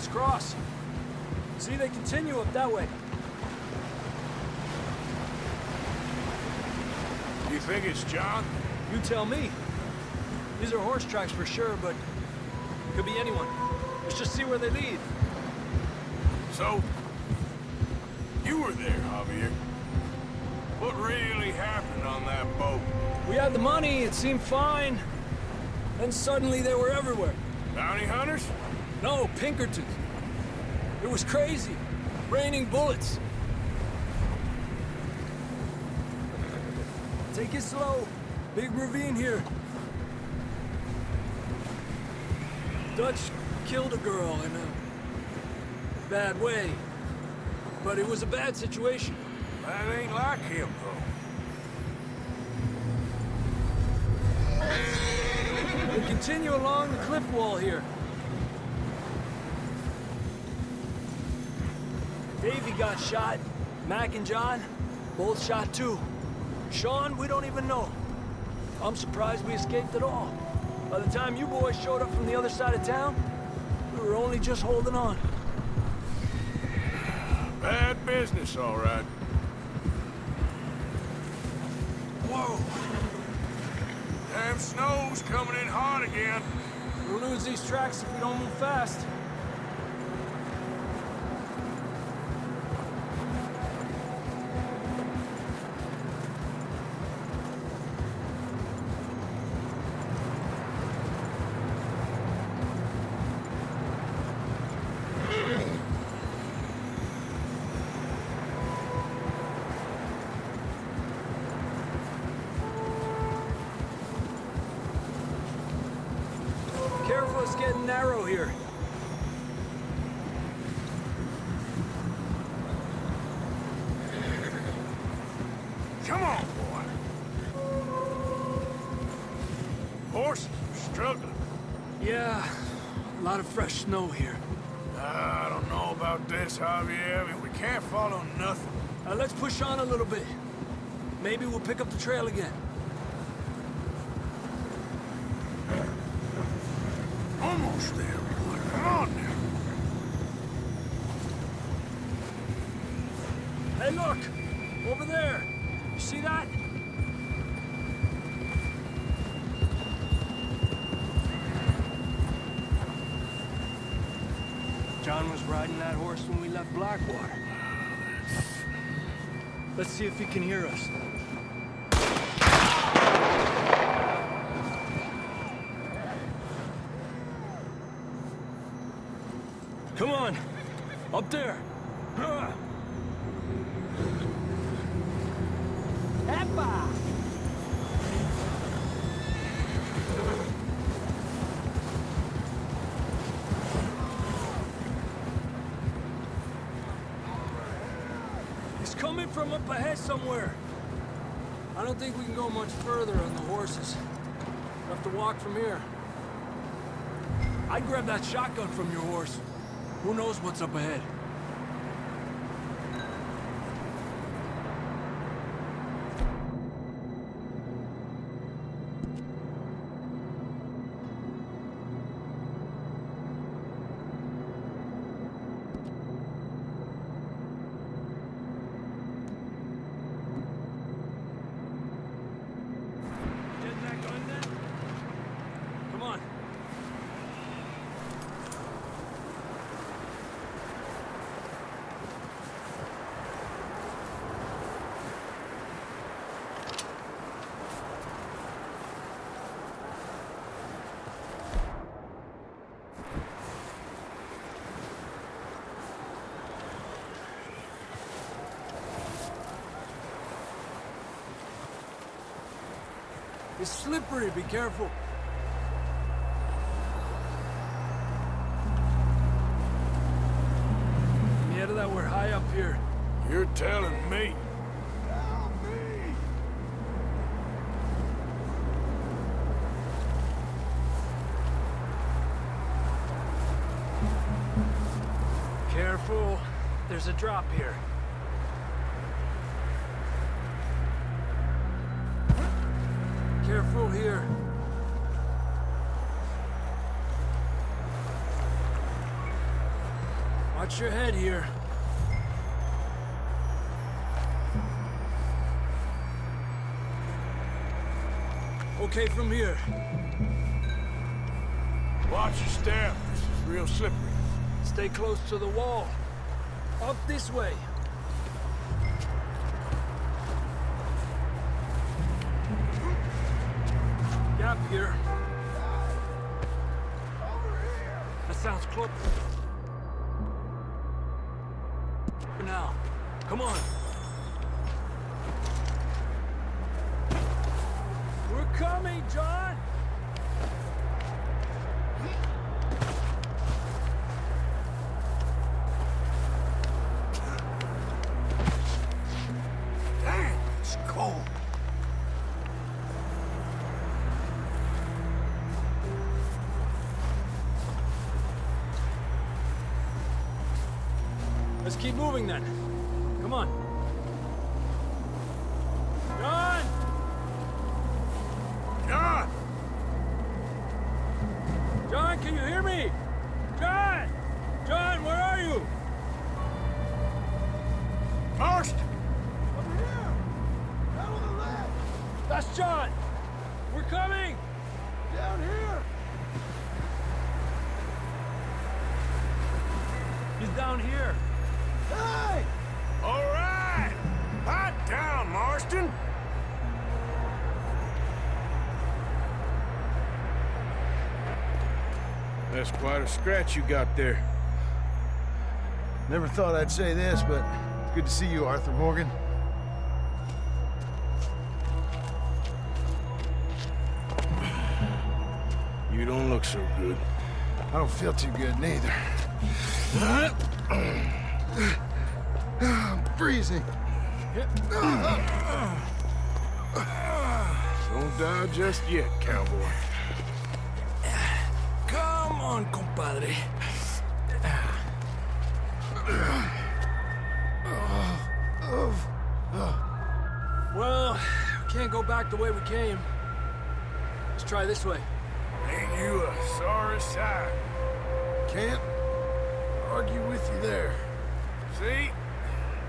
Let's cross. See, they continue up that way. You think it's John? You tell me. These are horse tracks for sure, but could be anyone. Let's just see where they lead. So, you were there, Javier. What really happened on that boat? We had the money, it seemed fine. Then suddenly they were everywhere. Bounty hunters? No, Pinkertons. It was crazy. Raining bullets. Take it slow. Big ravine here. Dutch killed a girl in a bad way. But it was a bad situation. That ain't like him, though. We continue along the cliff wall here. Davey got shot. Mac and John, both shot too. Sean, we don't even know. I'm surprised we escaped at all. By the time you boys showed up from the other side of town, we were only just holding on. Bad business, all right. Whoa! Damn snow's coming in hot again. We'll lose these tracks if we don't move fast. Careful, it's getting narrow here. Come on, boy. Horses are struggling. Yeah, a lot of fresh snow here. I don't know about this, Javier. I mean, we can't follow nothing. Let's push on a little bit. Maybe we'll pick up the trail again. Almost there, boy. Come on now. Hey, look! Over there! You see that? John was riding that horse when we left Blackwater. Let's see if he can hear us. Come on! Up there! Eppa! He's coming from up ahead somewhere. I don't think we can go much further on the horses. We'll have to walk from here. I'd grab that shotgun from your horse. Who knows what's up ahead? Getting that gun then? Come on. It's slippery, be careful. Yeah, that we're high up here. You're telling me. Careful. There's a drop here. Careful here. Watch your head here. Okay from here. Watch your step. This is real slippery. Stay close to the wall. Up this way. Gap here. That sounds close. For now. Come on. We're coming, John! Damn, it's cold. Let's keep moving then. Come on. John! John! John, can you hear me? John! John, where are you? Marston! Over here! Down on the left! That's John! We're coming! Down here! He's down here! Hey! All right! Pipe down, Marston! That's quite a scratch you got there. Never thought I'd say this, but it's good to see you, Arthur Morgan. You don't look so good. I don't feel too good, neither. I'm freezing. Don't die just yet, cowboy. Come on, compadre. Well, we can't go back the way we came. Let's try this way. Ain't you a sorry sight? Can't argue with you there. See?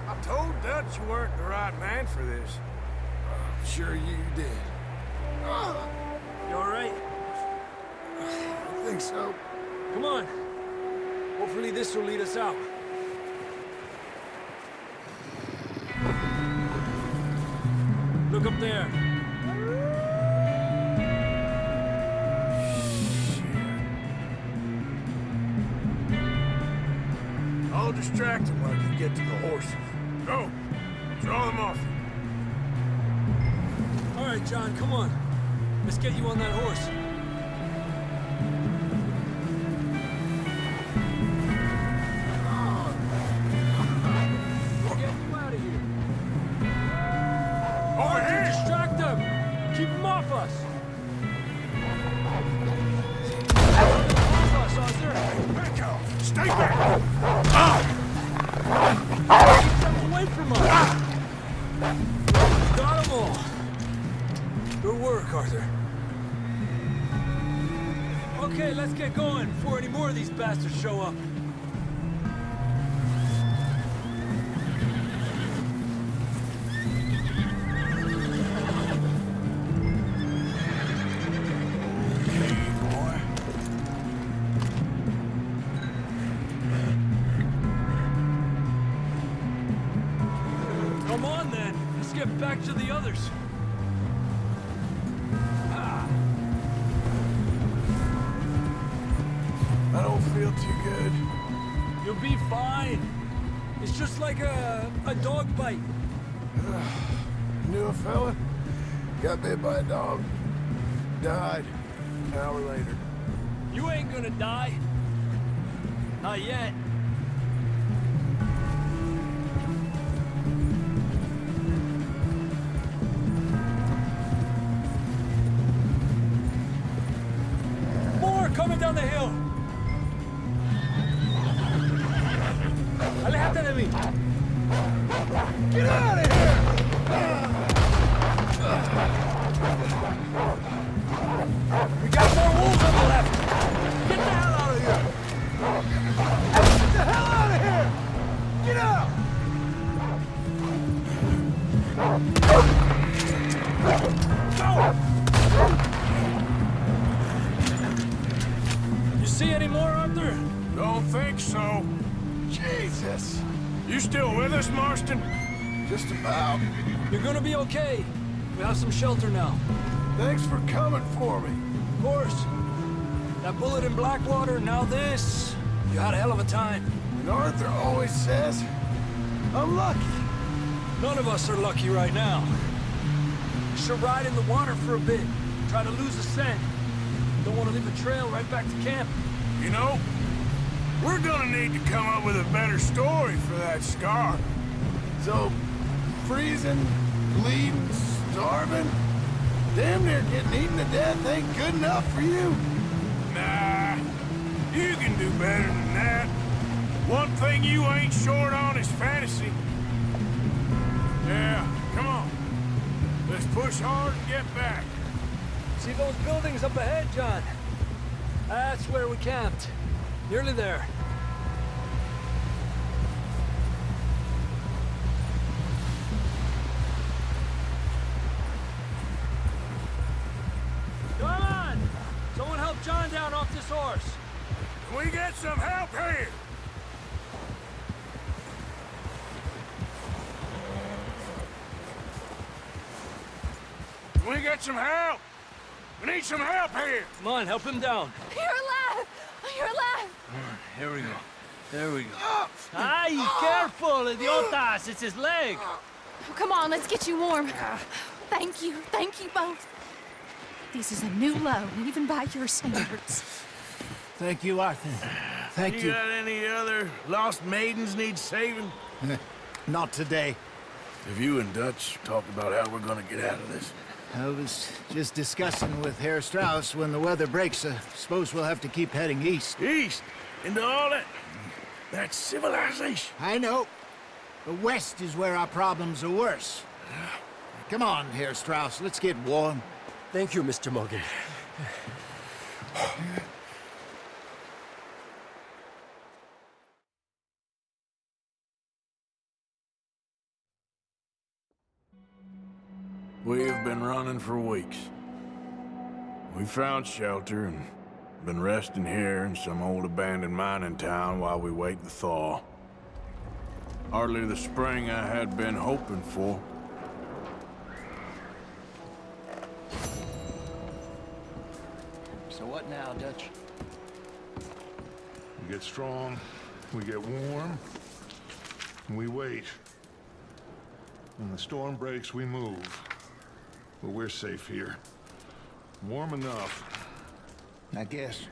I told Dutch you weren't the right man for this. I'm sure you did. You all right? I think so. Come on. Hopefully this will lead us out. Look up there. I'll distract him while you get to the horses. Go! Draw them off. All right, John, come on. Let's get you on that horse. We'll get you out of here. Over Arthur, here! distract them. Keep them off us. Off us, Arthur. Back off! Stay back! Keep them away from us. Got them all. Good work, Arthur. Okay, let's get going before any more of these bastards show up. Come on, then. Let's get back to the others. I don't feel too good. You'll be fine. It's just like a dog bite. Knew a fella? Got bit by a dog. Died an hour later. You ain't gonna die. Not yet. More coming down the hill. Aléjate de mí. Get out of here! We got more wolves on the left. Get the hell out of here. Get the hell out of here! see any more, Arthur? Don't think so. Jesus. You still with us, Marston? Just about. You're gonna be okay. We have some shelter now. Thanks for coming for me. Of course. That bullet in Blackwater, now this. You had a hell of a time. And Arthur always says, I'm lucky. None of us are lucky right now. We should ride in the water for a bit. Try to lose the scent. Don't want to leave a trail right back to camp. You know, we're gonna need to come up with a better story for that scar. So, freezing, bleeding, starving, damn near getting eaten to death ain't good enough for you. Nah, you can do better than that. One thing you ain't short on is fantasy. Yeah, come on. Let's push hard and get back. See those buildings up ahead, John? That's where we camped. Nearly there. Come on! Someone help John down off this horse. Can we get some help here? Can we get some help? We need some help here! Come on, help him down. You're alive! You're alive! Here we go. There we go. Ay, careful, idiotas! It's his leg. Oh, come on, let's get you warm. Thank you both. This is a new low, even by your standards. Thank you, Arthur. Thank You you. got any other lost maidens need saving? Not today. Have you and Dutch talked about how we're gonna get out of this? I was just discussing with Herr Strauss when the weather breaks. Suppose we'll have to keep heading east. East? Into all that... That's civilization. I know. The west is where our problems are worse. Come on, Herr Strauss. Let's get warm. Thank you, Mr. Morgan. We have been running for weeks. We found shelter and been resting here in some old abandoned mining town while we wait the thaw. Hardly the spring I had been hoping for. So what now, Dutch? We get strong, we get warm, and we wait. When the storm breaks, we move. But we're safe here. Warm enough. I guess.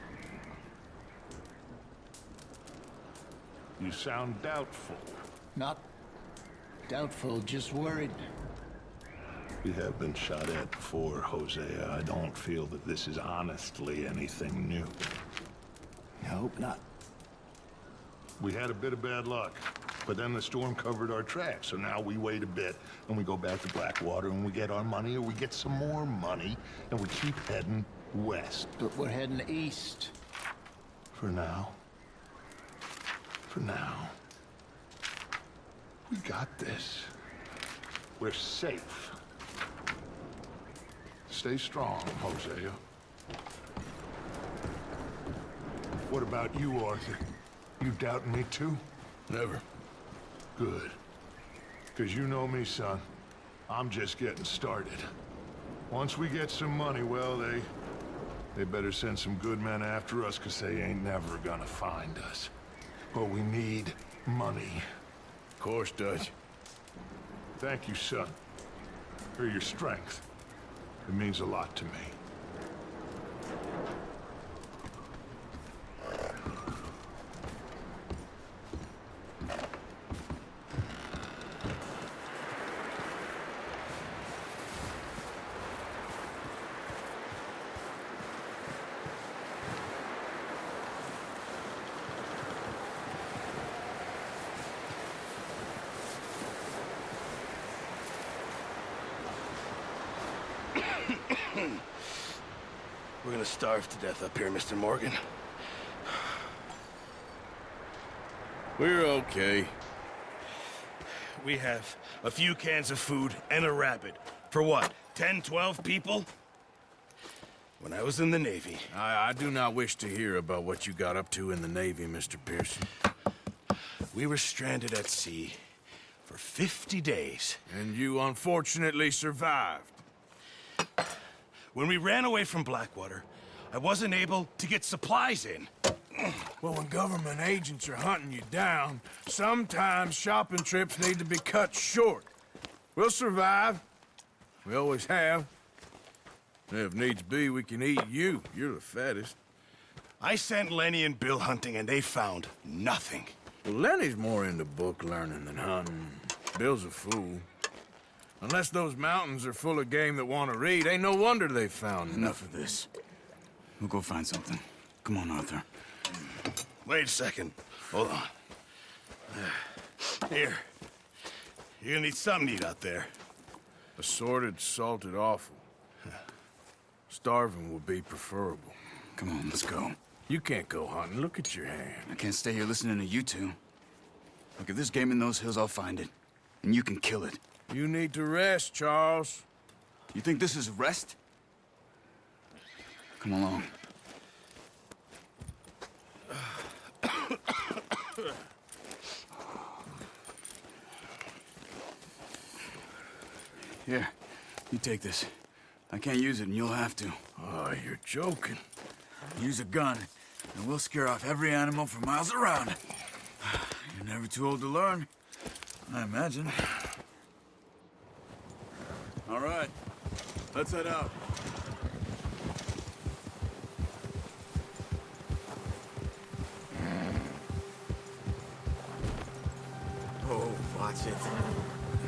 You sound doubtful. Not doubtful, just worried. We have been shot at before, Hosea. I don't feel that this is honestly anything new. I hope not. We had a bit of bad luck, but then the storm covered our tracks, so now we wait a bit, and we go back to Blackwater, and we get our money, or we get some more money, and we keep heading west. But we're heading east. For now. For now. We got this. We're safe. Stay strong, Hosea. What about you, Arthur? You doubting me too? Never. Good. Because you know me, son. I'm just getting started. Once we get some money, well, they better send some good men after us, because they ain't never gonna find us. But we need money. Of course, Dutch. Thank you, son, for your strength. It means a lot to me. We're gonna starve to death up here, Mr. Morgan. We're okay. We have a few cans of food and a rabbit. For what, 10, 12 people? when I was in the Navy. I do not wish to hear about what you got up to in the Navy, Mr. Pearson. We were stranded at sea for 50 days. And you unfortunately survived. When we ran away from Blackwater, I wasn't able to get supplies in. Well, when government agents are hunting you down, sometimes shopping trips need to be cut short. We'll survive. We always have. If needs be, we can eat you. You're the fattest. I sent Lenny and Bill hunting, and they found nothing. Well, Lenny's more into book learning than hunting. Bill's a fool. Unless those mountains are full of game that want to read, ain't no wonder they found Enough of this. We'll go find something. Come on, Arthur. Wait a second. Hold on. Here. You're gonna need something to eat out there. Assorted, salted offal. Starving would be preferable. Come on, let's go. You can't go hunting. Look at your hand. I can't stay here listening to you two. Look, if there's game in those hills, I'll find it. And you can kill it. You need to rest, Charles. You think this is rest? Come along. Here, you take this. I can't use it, and you'll have to. Oh, you're joking. Use a gun, and we'll scare off every animal for miles around. You're never too old to learn, I imagine. All right, let's head out. Oh, watch it.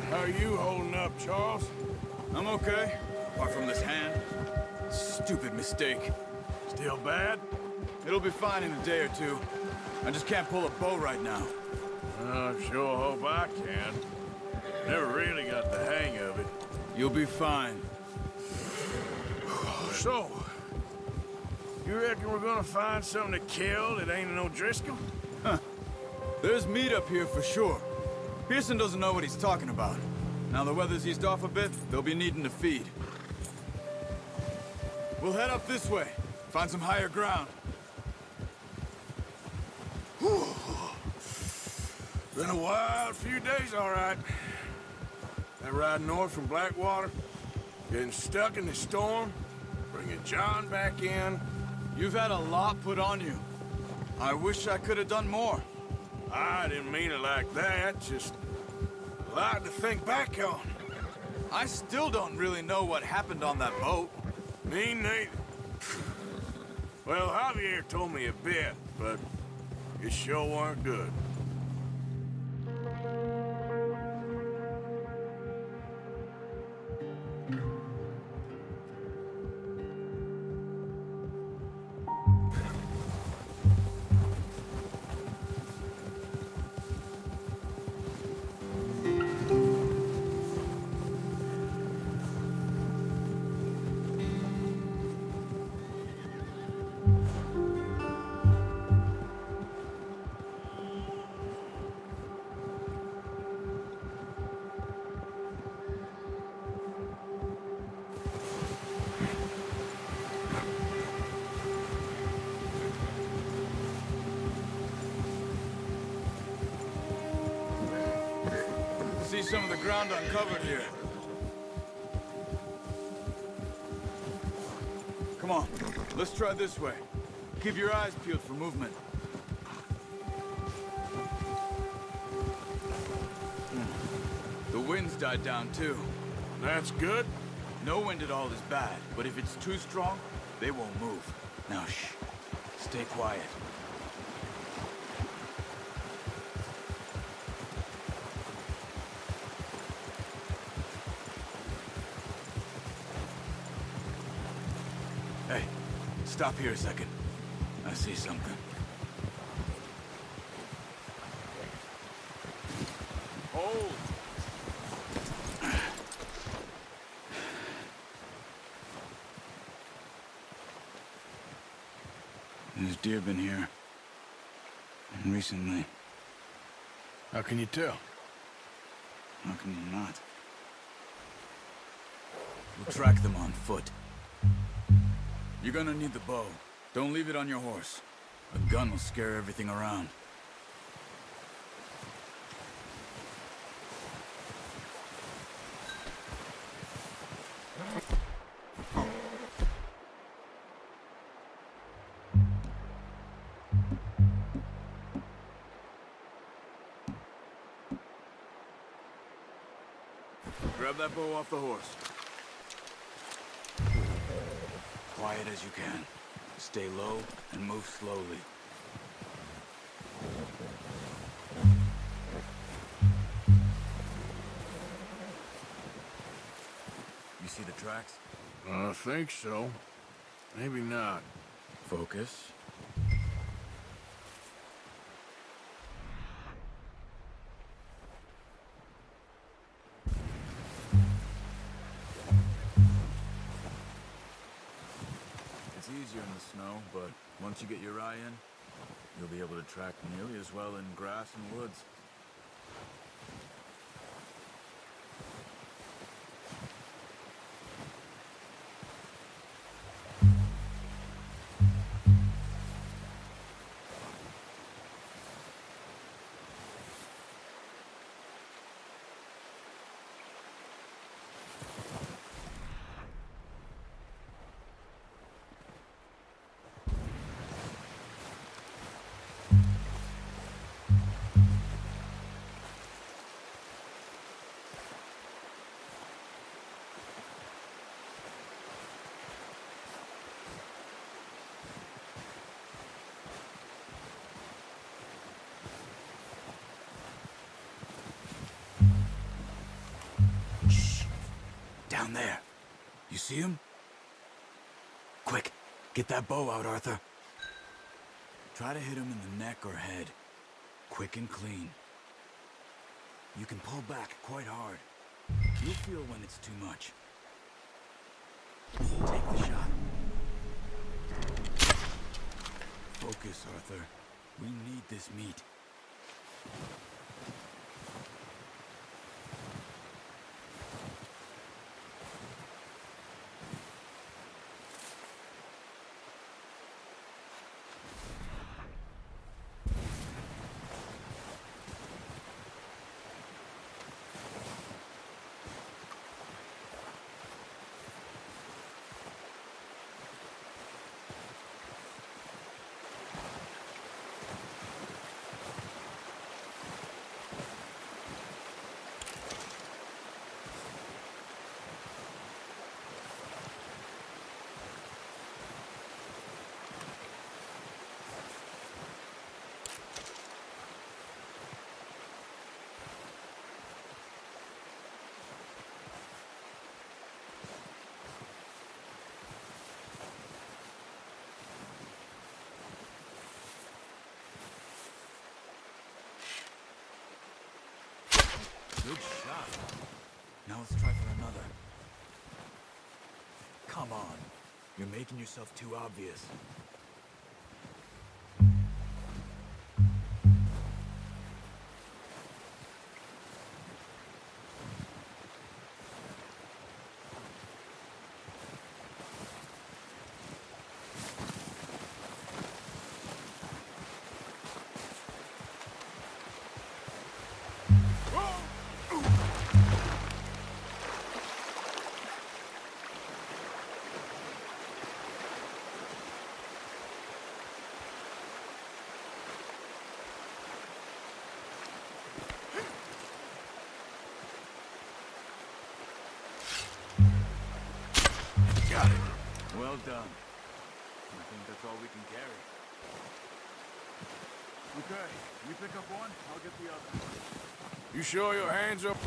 How are you holding up, Charles? I'm okay, apart from this hand. Stupid mistake. Still bad? It'll be fine in a day or two. I just can't pull a bow right now. I sure hope I can. Never really got the hang of it. You'll be fine. So, you reckon we're gonna find something to kill that ain't no Driscoll? There's meat up here for sure. Pearson doesn't know what he's talking about. Now the weather's eased off a bit, they'll be needing to feed. We'll head up this way. Find some higher ground. Been a wild few days, all right. That ride north from Blackwater, getting stuck in the storm, bringing John back in. You've had a lot put on you. I wish I could have done more. I didn't mean it like that, just a lot to think back on. I still don't really know what happened on that boat. Me neither. Well, Javier told me a bit, but it sure weren't good. See some of the ground uncovered here. Come on, let's try this way. Keep your eyes peeled for movement. The wind's died down too. That's good. No wind at all is bad, but if it's too strong, they won't move. Now shh, stay quiet. Hey, stop here a second. I see something. Hold. There's deer been here. Recently. How can you tell? How can you not? We'll track them on foot. You're gonna need the bow. Don't leave it on your horse. A gun will scare everything around. Grab that bow off the horse. Quiet as you can. Stay low and move slowly. You see the tracks? I think so. Maybe not. Focus. It's easier in the snow, but once you get your eye in, you'll be able to track nearly as well in grass and woods. Down there. You see him? Quick, get that bow out, Arthur. Try to hit him in the neck or head. Quick and clean. You can pull back quite hard. You'll feel when it's too much. Take the shot. Focus, Arthur. We need this meat. Good shot. Now let's try for another. Come on. You're making yourself too obvious. Got it. Well done. I think that's all we can carry. Okay, you pick up one, I'll get the other. You sure your hands up?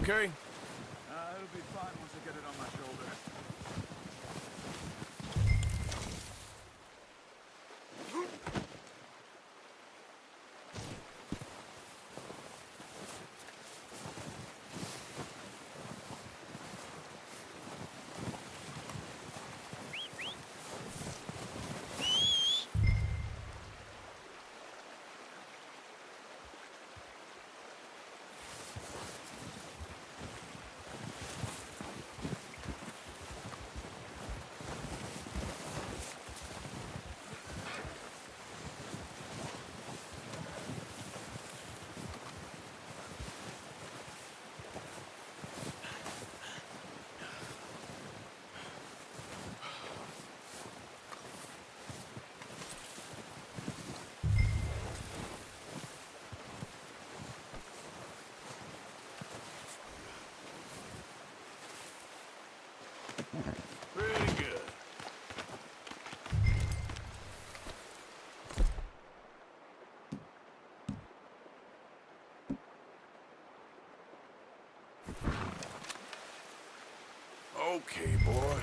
Okay. It'll be fine once I get it on my shoulder. Pretty good. Okay, boy.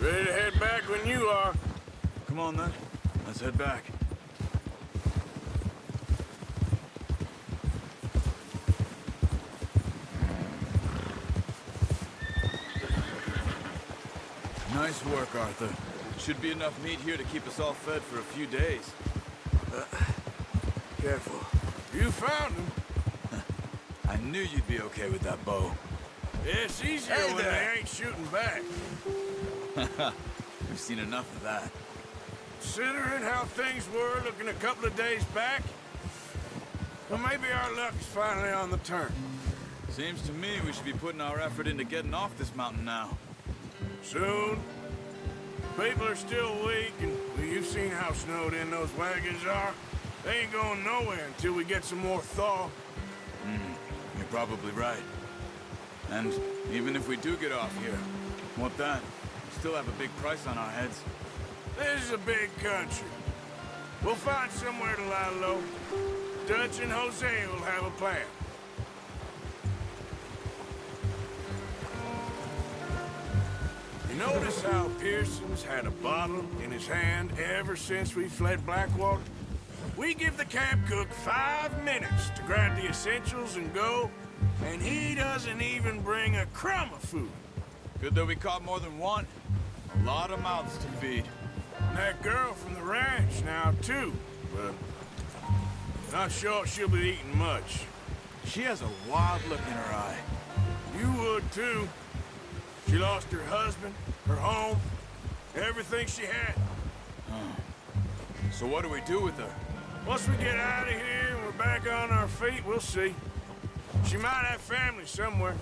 Ready to head back when you are. Come on, then. Let's head back. Nice work, Arthur. Should be enough meat here to keep us all fed for a few days. Careful. You found him. I knew you'd be okay with that bow. It's easier Hey when there. they ain't shooting back. We've seen enough of that. Considering how things were looking a couple of days back, well, maybe our luck is finally on the turn. Seems to me we should be putting our effort into getting off this mountain now. Soon. People are still weak, and well, you've seen how snowed in those wagons are. They ain't going nowhere until we get some more thaw. You're probably right. And even if we do get off here, what then? We still have a big price on our heads. This is a big country. We'll find somewhere to lie low. Dutch and Jose will have a plan. You notice how Pearson's had a bottle in his hand ever since we fled Blackwater? We give the camp cook 5 minutes to grab the essentials and go, and he doesn't even bring a crumb of food. Good that we caught more than one. A lot of mouths to feed. And that girl from the ranch now, too, but not sure she'll be eating much. She has a wild look in her eye. You would, too. She lost her husband, her home, everything she had. So what do we do with her? Once we get out of here and we're back on our feet, we'll see. She might have family somewhere.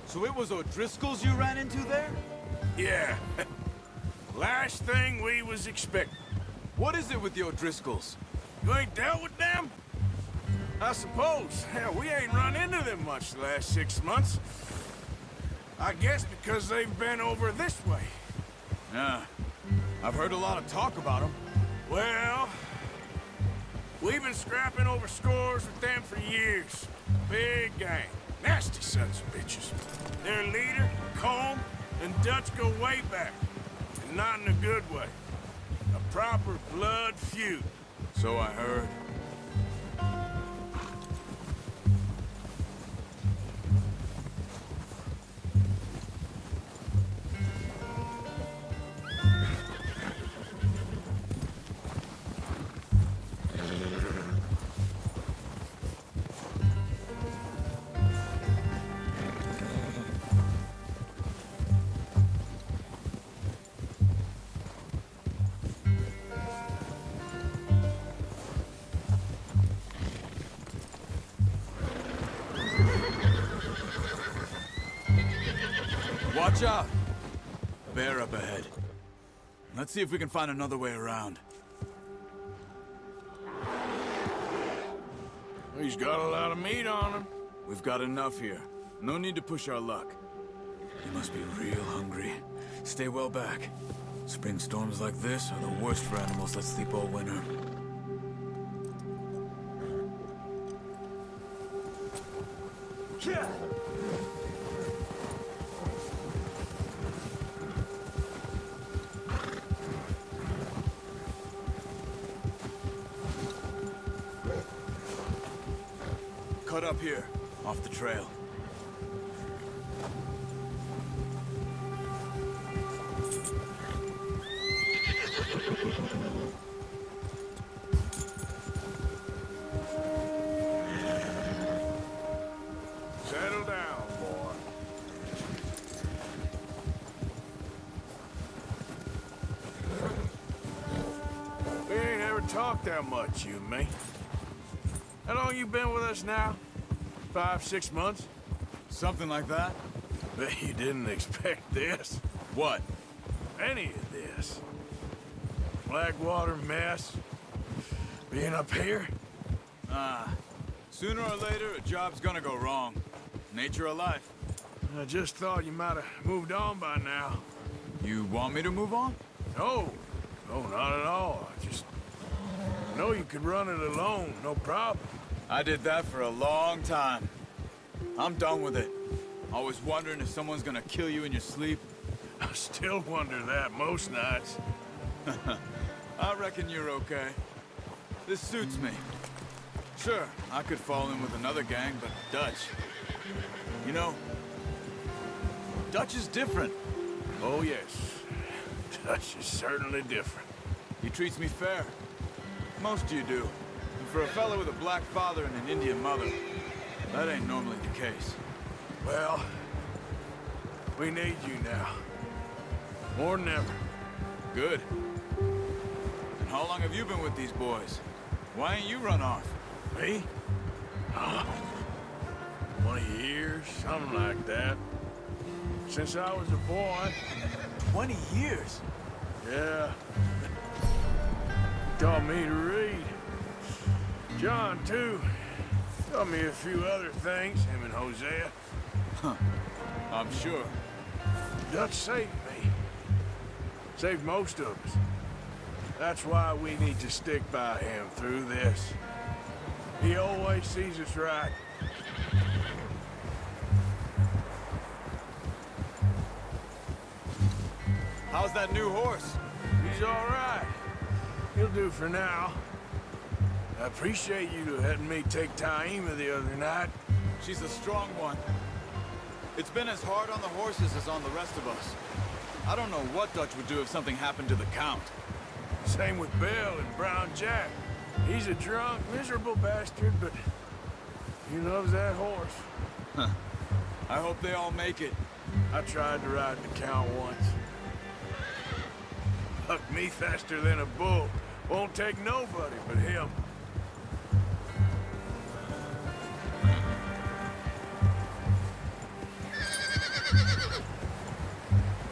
So it was O'Driscoll's you ran into there? Yeah. Last thing we was expecting. What is it with the O'Driscolls? You ain't dealt with them? I suppose. Hell, we ain't run into them much the last 6 months. I guess because they've been over this way. Yeah. I've heard a lot of talk about them. Well, we've been scrapping over scores with them for years. Big gang. Nasty sons of bitches. Their leader, Combe, and Dutch go way back. And not in a good way. A proper blood feud. So I heard. Watch out! Bear up ahead. Let's see if we can find another way around. He's got a lot of meat on him. We've got enough here. No need to push our luck. You must be real hungry. Stay well back. Spring storms like this are the worst for animals that sleep all winter. Cut up here, off the trail. Settle down, boy. talk that much, you and me. How long you been with us now? 5, 6 months? Something like that. Bet you didn't expect this. What? Any of this. Blackwater mess. Being up here? Sooner or later, a job's gonna go wrong. Nature of life. I just thought you might have moved on by now. You want me to move on? No. No, not at all. I just know you could run it alone, no problem. I did that for a long time. I'm done with it. Always wondering if someone's gonna kill you in your sleep. I still wonder that most nights. I reckon you're okay. This suits me. Sure, I could fall in with another gang, but Dutch... You know, Dutch is different. Oh, yes. Dutch is certainly different. He treats me fair. Most of you do. And for a fella with a black father and an Indian mother, that ain't normally the case. Well, we need you now. More than ever. Good. And how long have you been with these boys? Why ain't you run off? Me? 20 years, something like that. Since I was a boy. 20 years? Yeah. Taught me to read. John, too. Taught me a few other things, him and Hosea. I'm sure. Dutch saved me. Saved most of us. That's why we need to stick by him through this. He always sees us right. How's that new horse? He's all right. He'll do for now. I appreciate you letting me take Taima the other night. She's a strong one. It's been as hard on the horses as on the rest of us. I don't know what Dutch would do if something happened to the Count. Same with Bill and Brown Jack. He's a drunk, miserable bastard, but he loves that horse. I hope they all make it. I tried to ride the Count once. Bucked me faster than a bull. Won't take nobody but him.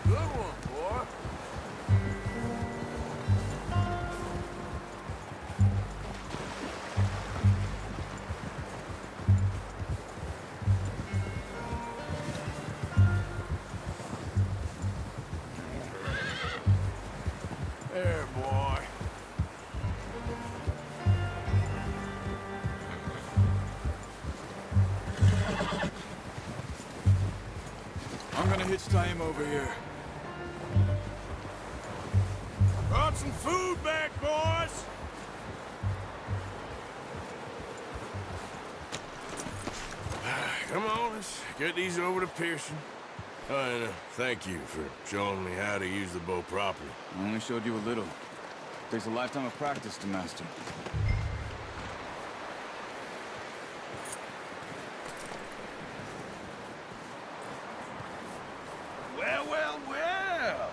Good one, boy. There, boy. I'm gonna hitch Taima over here. Brought some food back, boys! Come on, let's get these over to Pearson. And thank you for showing me how to use the bow properly. I only showed you a little. Takes a lifetime of practice to master. Well, well, well!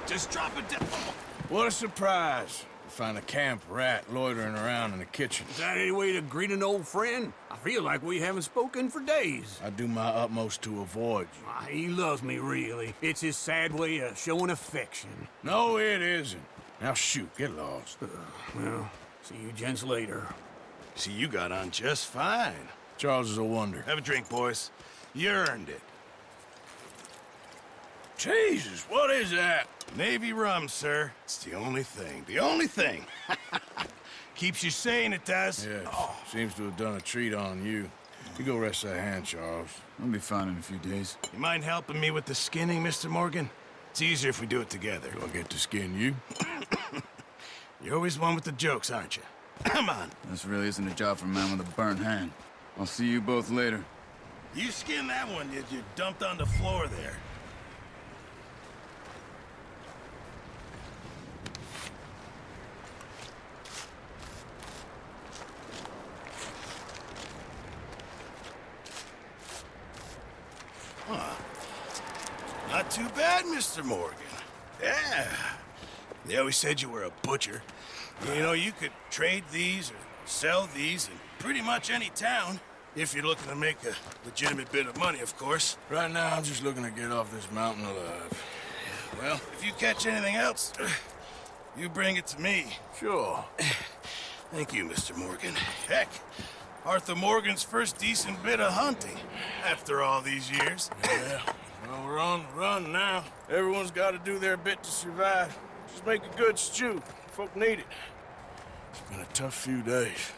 Just drop it down. What a surprise. To find a camp rat loitering around in the kitchen. Is that any way to greet an old friend? I feel like we haven't spoken for days. I do my utmost to avoid you. He loves me, really. It's his sad way of showing affection. No, it isn't. Now shoot, get lost. Well, see you gents later. See, you got on just fine. Charles is a wonder. Have a drink, boys. You earned it. Jesus, what is that? Navy rum, sir. It's the only thing. The only thing. Keeps you sane, it does. Yes, seems to have done a treat on you. You go rest that hand, Charles. I'll be fine in a few days. You mind helping me with the skinning, Mr. Morgan? It's easier if we do it together. Do I get to skin you? You're always one with the jokes, aren't you? Come on. This really isn't a job for a man with a burnt hand. I'll see you both later. You skin that one you dumped on the floor there. Not too bad, Mr. Morgan. Yeah. They always said you were a butcher. You know, you could trade these or sell these in pretty much any town. If you're looking to make a legitimate bit of money, of course. Right now, I'm just looking to get off this mountain alive. Well, if you catch anything else, you bring it to me. Sure. Thank you, Mr. Morgan. Heck, Arthur Morgan's first decent bit of hunting after all these years. Yeah, well, we're on the run now. Everyone's got to do their bit to survive. Just make a good stew. Folk need it. It's been a tough few days.